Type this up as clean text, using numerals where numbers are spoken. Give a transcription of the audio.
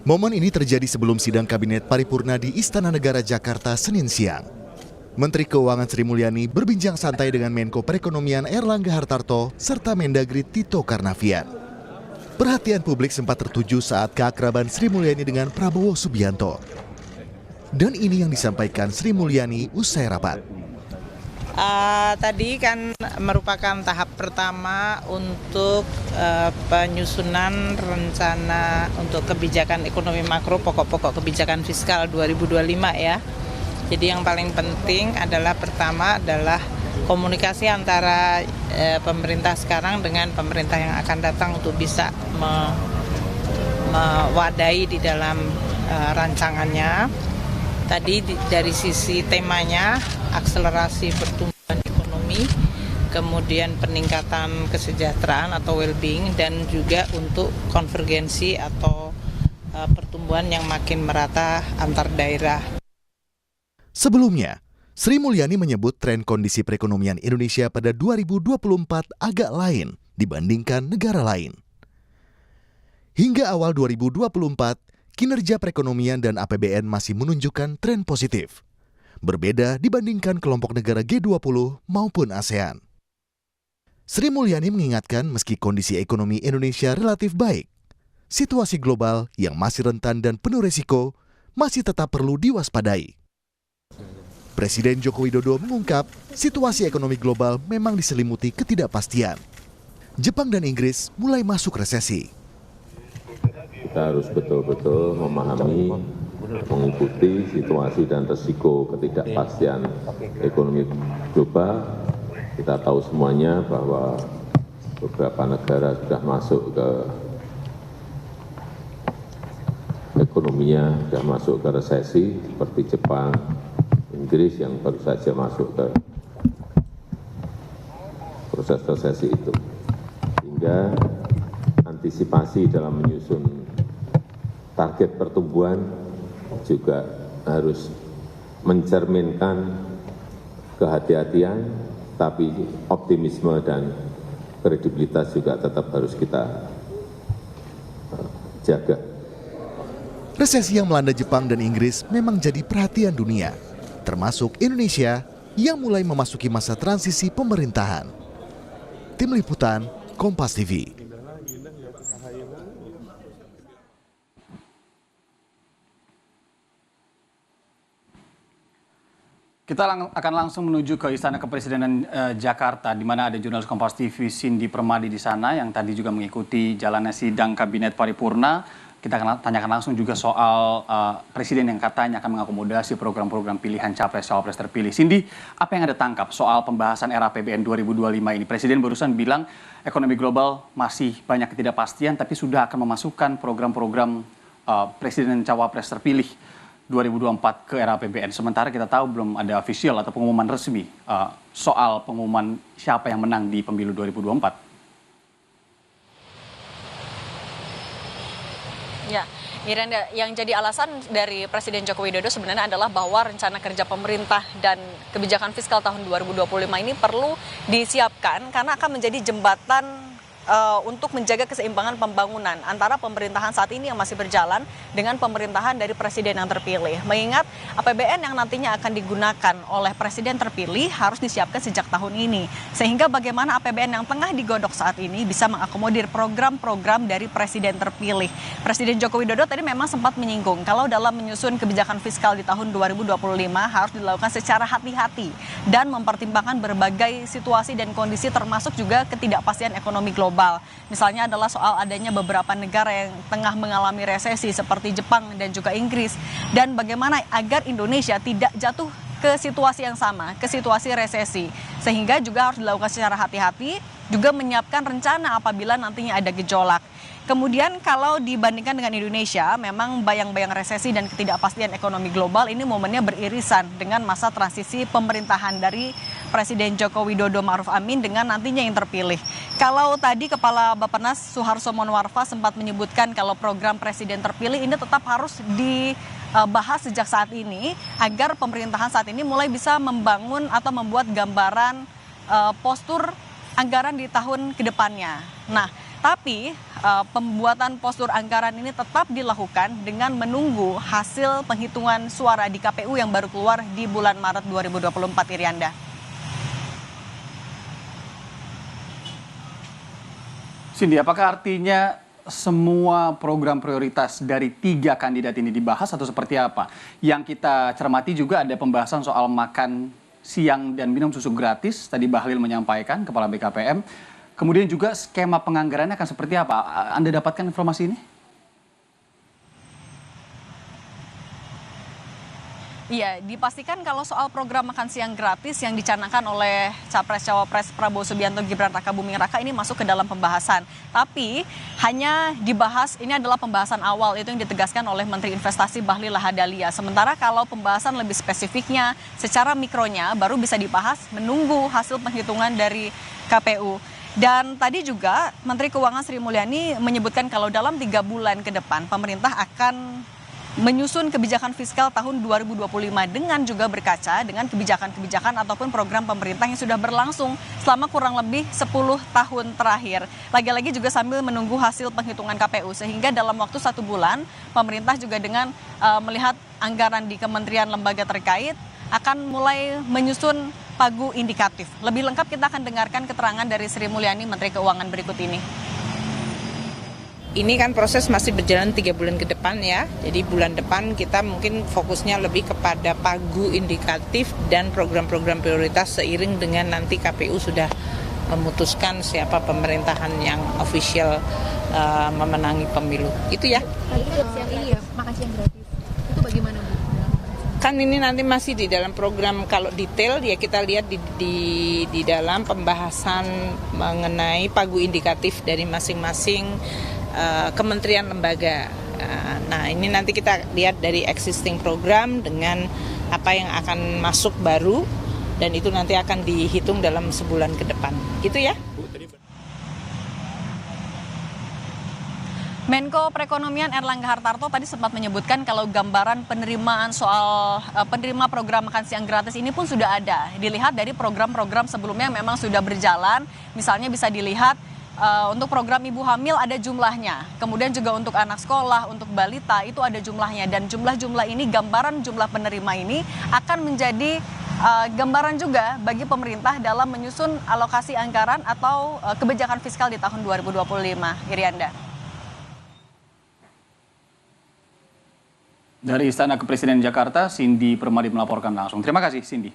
Momen ini terjadi sebelum sidang Kabinet Paripurna di Istana Negara Jakarta Senin siang. Menteri Keuangan Sri Mulyani berbincang santai dengan Menko Perekonomian Erlangga Hartarto serta Mendagri Tito Karnavian. Perhatian publik sempat tertuju saat keakraban Sri Mulyani dengan Prabowo Subianto. Dan ini yang disampaikan Sri Mulyani usai rapat. Tadi kan merupakan tahap pertama untuk penyusunan rencana untuk kebijakan ekonomi makro pokok-pokok kebijakan fiskal 2025 ya. Jadi yang paling penting adalah pertama adalah komunikasi antara pemerintah sekarang dengan pemerintah yang akan datang untuk bisa mewadahi di dalam rancangannya. Tadi dari sisi temanya, akselerasi pertumbuhan ekonomi, kemudian peningkatan kesejahteraan atau well-being, dan juga untuk konvergensi atau pertumbuhan yang makin merata antar daerah. Sebelumnya, Sri Mulyani menyebut tren kondisi perekonomian Indonesia pada 2024 agak lain dibandingkan negara lain. Hingga awal 2024, kinerja perekonomian dan APBN masih menunjukkan tren positif, berbeda dibandingkan kelompok negara G20 maupun ASEAN. Sri Mulyani mengingatkan meski kondisi ekonomi Indonesia relatif baik, situasi global yang masih rentan dan penuh risiko masih tetap perlu diwaspadai. Presiden Joko Widodo mengungkap situasi ekonomi global memang diselimuti ketidakpastian. Jepang dan Inggris mulai masuk resesi. Kita harus betul-betul memahami, mengikuti situasi dan risiko ketidakpastian ekonomi global. Kita tahu semuanya bahwa beberapa negara sudah masuk ke ekonominya, sudah masuk ke resesi, seperti Jepang, Inggris yang baru saja masuk ke proses resesi itu. Sehingga antisipasi dalam menyusun target pertumbuhan juga harus mencerminkan kehati-hatian, tapi optimisme dan kredibilitas juga tetap harus kita jaga. Resesi yang melanda Jepang dan Inggris memang jadi perhatian dunia, termasuk Indonesia yang mulai memasuki masa transisi pemerintahan. Tim Liputan, Kompas TV. Kita akan langsung menuju ke Istana Kepresidenan Jakarta, di mana ada jurnalis Kompas TV Cindy Permadi di sana yang tadi juga mengikuti jalannya sidang Kabinet Paripurna. Kita akan tanyakan langsung juga soal Presiden yang katanya akan mengakomodasi program-program pilihan Capres-Cawapres terpilih. Cindy, apa yang Anda tangkap soal pembahasan RAPBN 2025 ini? Presiden barusan bilang ekonomi global masih banyak ketidakpastian, tapi sudah akan memasukkan program-program Presiden Cawapres terpilih 2024 ke era APBN. Sementara kita tahu belum ada official atau pengumuman resmi soal pengumuman siapa yang menang di pemilu 2024. Ya, Miranda, yang jadi alasan dari Presiden Joko Widodo sebenarnya adalah bahwa rencana kerja pemerintah dan kebijakan fiskal tahun 2025 ini perlu disiapkan karena akan menjadi jembatan untuk menjaga keseimbangan pembangunan antara pemerintahan saat ini yang masih berjalan dengan pemerintahan dari presiden yang terpilih. Mengingat APBN yang nantinya akan digunakan oleh presiden terpilih harus disiapkan sejak tahun ini. Sehingga bagaimana APBN yang tengah digodok saat ini bisa mengakomodir program-program dari presiden terpilih. Presiden Joko Widodo tadi memang sempat menyinggung kalau dalam menyusun kebijakan fiskal di tahun 2025 harus dilakukan secara hati-hati dan mempertimbangkan berbagai situasi dan kondisi termasuk juga ketidakpastian ekonomi global. Misalnya adalah soal adanya beberapa negara yang tengah mengalami resesi seperti Jepang dan juga Inggris. Dan bagaimana agar Indonesia tidak jatuh ke situasi yang sama, ke situasi resesi. Sehingga juga harus dilakukan secara hati-hati, juga menyiapkan rencana apabila nantinya ada gejolak. Kemudian kalau dibandingkan dengan Indonesia, memang bayang-bayang resesi dan ketidakpastian ekonomi global ini momennya beririsan dengan masa transisi pemerintahan dari Presiden Joko Widodo Ma'ruf Amin dengan nantinya yang terpilih. Kalau tadi Kepala Bappenas Suharso Monoarfa sempat menyebutkan kalau program Presiden terpilih ini tetap harus dibahas sejak saat ini agar pemerintahan saat ini mulai bisa membangun atau membuat gambaran postur anggaran di tahun ke depannya. Nah, Tapi pembuatan postur anggaran ini tetap dilakukan dengan menunggu hasil penghitungan suara di KPU yang baru keluar di bulan Maret 2024, Irianda. Cindy, apakah artinya semua program prioritas dari 3 kandidat ini dibahas atau seperti apa? Yang kita cermati juga ada pembahasan soal makan siang dan minum susu gratis, tadi Bahlil menyampaikan, Kepala BKPM. Kemudian juga skema penganggarannya akan seperti apa? Anda dapatkan informasi ini? Iya, dipastikan kalau soal program makan siang gratis yang dicanangkan oleh Capres-Cawapres Prabowo Subianto Gibran Raka Buming Raka ini masuk ke dalam pembahasan. Tapi hanya dibahas, ini adalah pembahasan awal, itu yang ditegaskan oleh Menteri Investasi Bahlil Lahadalia. Sementara kalau pembahasan lebih spesifiknya, secara mikronya baru bisa dibahas menunggu hasil penghitungan dari KPU. Dan tadi juga Menteri Keuangan Sri Mulyani menyebutkan kalau dalam 3 bulan ke depan pemerintah akan menyusun kebijakan fiskal tahun 2025 dengan juga berkaca dengan kebijakan-kebijakan ataupun program pemerintah yang sudah berlangsung selama kurang lebih 10 tahun terakhir. Lagi-lagi juga sambil menunggu hasil penghitungan KPU sehingga dalam waktu 1 bulan pemerintah juga dengan melihat anggaran di kementerian lembaga terkait akan mulai menyusun pagu indikatif. Lebih lengkap kita akan dengarkan keterangan dari Sri Mulyani Menteri Keuangan berikut ini. Ini kan proses masih berjalan 3 bulan ke depan ya. Jadi bulan depan kita mungkin fokusnya lebih kepada pagu indikatif dan program-program prioritas seiring dengan nanti KPU sudah memutuskan siapa pemerintahan yang official memenangi pemilu. Itu ya. Ini ya, makan siang gratis. Itu bagaimana, Bu? Kan ini nanti masih di dalam program, kalau detail ya kita lihat di dalam pembahasan mengenai pagu indikatif dari masing-masing kementerian lembaga. Nah ini nanti kita lihat dari existing program dengan apa yang akan masuk baru dan itu nanti akan dihitung dalam sebulan ke depan. Gitu ya. Menko Perekonomian Erlangga Hartarto tadi sempat menyebutkan kalau gambaran penerimaan soal penerima program makan siang gratis ini pun sudah ada. Dilihat dari program-program sebelumnya yang memang sudah berjalan, misalnya bisa dilihat untuk program ibu hamil ada jumlahnya, kemudian juga untuk anak sekolah, untuk balita itu ada jumlahnya, dan jumlah-jumlah ini, gambaran jumlah penerima ini akan menjadi gambaran juga bagi pemerintah dalam menyusun alokasi anggaran atau kebijakan fiskal di tahun 2025. Irianda. Dari Istana Kepresiden Jakarta, Cindy Permadi melaporkan langsung. Terima kasih, Cindy.